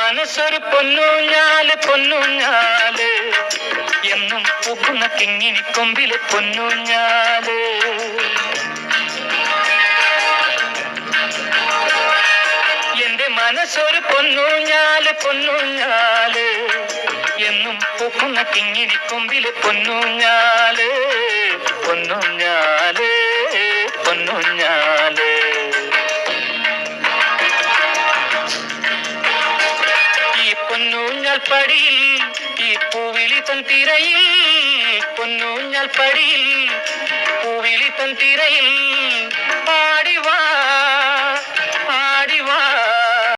മനസ്സൊരു പൊന്നൂഞ്ഞാല് പൊന്നൂഞ്ഞാല് എന്നും പൂക്കുന്ന കിങ്ങിണി കൊമ്പിലെ പൊന്നൂഞ്ഞാല്. എന്റെ മനസ്സൊരു പൊന്നൂഞ്ഞാല് പൊന്നൂഞ്ഞാല് എന്നും പൂക്കുന്ന കിങ്ങിണി കൊമ്പിലെ പൊന്നൂഞ്ഞാല് പൊന്നൂഞ്ഞാല് പൊന്നൂഞ്ഞാല്. പൊന്നൂഞ്ഞാൽ പടിയിൽ ഈ പൂവിളി തൻ തിരയിൽ പൊന്നൂഞ്ഞാൽ പടിയിൽ പൂവിളി തൻ തിരയിൽ പാടിവാ